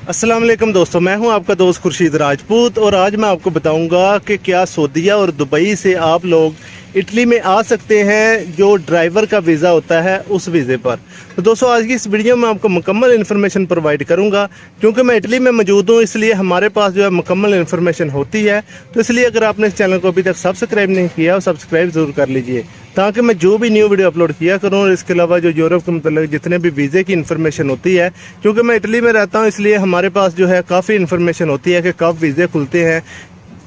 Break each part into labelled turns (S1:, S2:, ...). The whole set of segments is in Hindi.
S1: अस्सलाम वालेकुम दोस्तों, मैं हूं आपका दोस्त खुर्शीद राजपूत और आज मैं आपको बताऊंगा कि क्या सऊदीया और दुबई से आप लोग इटली में आ सकते हैं जो ड्राइवर का वीज़ा होता है उस वीज़े पर। तो दोस्तों आज की इस वीडियो में आपको मुकम्मल इन्फॉर्मेशन प्रोवाइड करूंगा। क्योंकि मैं इटली में मौजूद हूं इसलिए हमारे पास जो है मुकम्मल इन्फॉर्मेशन होती है। तो इसलिए अगर आपने इस चैनल को अभी तक सब्सक्राइब नहीं किया और सब्सक्राइब ज़रूर कर लीजिए ताकि मैं जो भी न्यू वीडियो अपलोड किया करूं। और इसके अलावा जो यूरोप के मतलब जितने भी वीज़े की इन्फॉर्मेशन होती है, क्योंकि मैं इटली में रहता हूं इसलिए हमारे पास जो है काफ़ी इन्फॉर्मेशन होती है कि कब वीज़े खुलते हैं,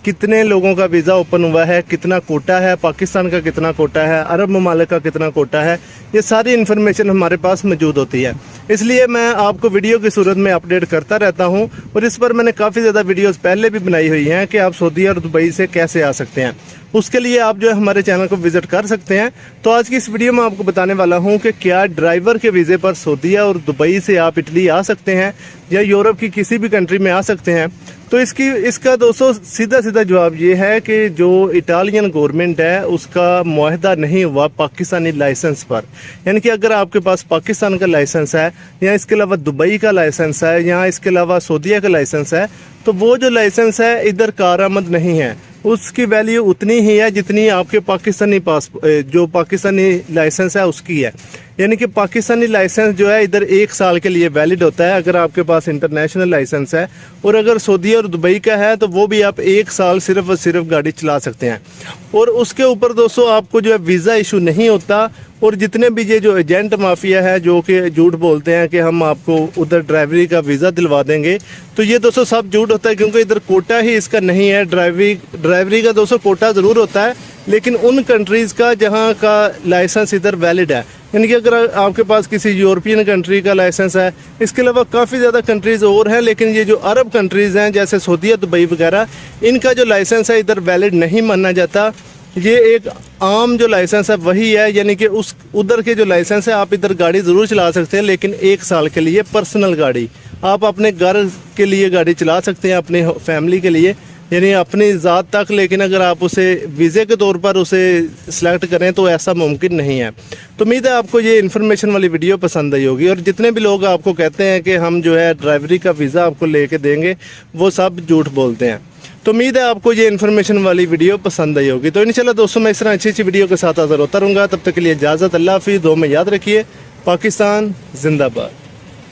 S1: कितने लोगों का वीज़ा ओपन हुआ है, कितना कोटा है, पाकिस्तान का कितना कोटा है, अरब ममालिक का कितना कोटा है, ये सारी इन्फॉर्मेशन हमारे पास मौजूद होती है। इसलिए मैं आपको वीडियो की सूरत में अपडेट करता रहता हूं और इस पर मैंने काफ़ी ज़्यादा वीडियोस पहले भी बनाई हुई हैं कि आप सऊदी और दुबई से कैसे आ सकते हैं। उसके लिए आप जो है हमारे चैनल को विजिट कर सकते हैं। तो आज की इस वीडियो में आपको बताने वाला हूं कि क्या ड्राइवर के वीज़े पर सऊदीया और दुबई से आप इटली आ सकते हैं या यूरोप की किसी भी कंट्री में आ सकते हैं। तो इसका दोस्तों सीधा जवाब ये है कि जो इटालियन गवर्नमेंट है उसका मुआहदा नहीं हुआ पाकिस्तानी लाइसेंस पर। यानी कि अगर आपके पास पाकिस्तान का लाइसेंस है या इसके अलावा दुबई का लाइसेंस है या इसके अलावा सऊदीया का लाइसेंस है, तो वो जो लाइसेंस है इधर कारआमद नहीं है। उसकी वैल्यू उतनी ही है जितनी आपके जो पाकिस्तानी लाइसेंस है उसकी है। यानी कि पाकिस्तानी लाइसेंस जो है इधर 1 साल के लिए वैलिड होता है अगर आपके पास इंटरनेशनल लाइसेंस है, और अगर सऊदी और दुबई का है तो वो भी आप 1 साल सिर्फ और सिर्फ गाड़ी चला सकते हैं। और उसके ऊपर दोस्तों आपको जो है वीज़ा इशू नहीं होता। और जितने भी ये जो एजेंट माफिया है जो कि झूठ बोलते हैं कि हम आपको उधर ड्राइवरी का वीज़ा दिलवा देंगे, तो ये दोस्तों सब झूठ होता है। क्योंकि इधर कोटा ही इसका नहीं है। ड्राइवरी का दोस्तों कोटा ज़रूर होता है लेकिन उन कंट्रीज़ का जहाँ का लाइसेंस इधर वैलिड है। यानी कि अगर आपके पास किसी यूरोपियन कंट्री का लाइसेंस है, इसके अलावा काफ़ी ज़्यादा कंट्रीज़ और हैं, लेकिन ये जो अरब कंट्रीज़ हैं जैसे सऊदीया दुबई वगैरह, इनका जो लाइसेंस है इधर वैलिड नहीं माना जाता। ये एक आम जो लाइसेंस है वही है। यानी कि उधर के जो लाइसेंस है आप इधर गाड़ी ज़रूर चला सकते हैं लेकिन 1 साल के लिए पर्सनल गाड़ी आप अपने घर के लिए गाड़ी चला सकते हैं, अपनी फैमिली के लिए, यानी अपनी ज़ात तक। लेकिन अगर आप उसे वीज़े के तौर पर उसे सिलेक्ट करें तो ऐसा मुमकिन नहीं है। तो उम्मीद है आपको ये इन्फॉर्मेशन वाली वीडियो पसंद आई होगी। और जितने भी लोग आपको कहते हैं कि हम जो है ड्राइवरी का वीज़ा आपको लेके देंगे, वो सब झूठ बोलते हैं। तो उम्मीद है आपको ये इन्फॉर्मेशन वाली वीडियो पसंद आई होगी। तो इंशाल्लाह दोस्तों मैं इस तरह अच्छी वीडियो के साथ हाज़िर होता रहूँगा। तब तक के लिए इजाज़त, अल्लाह हाफ़िज़। दो में याद रखिए, पाकिस्तान जिंदाबाद।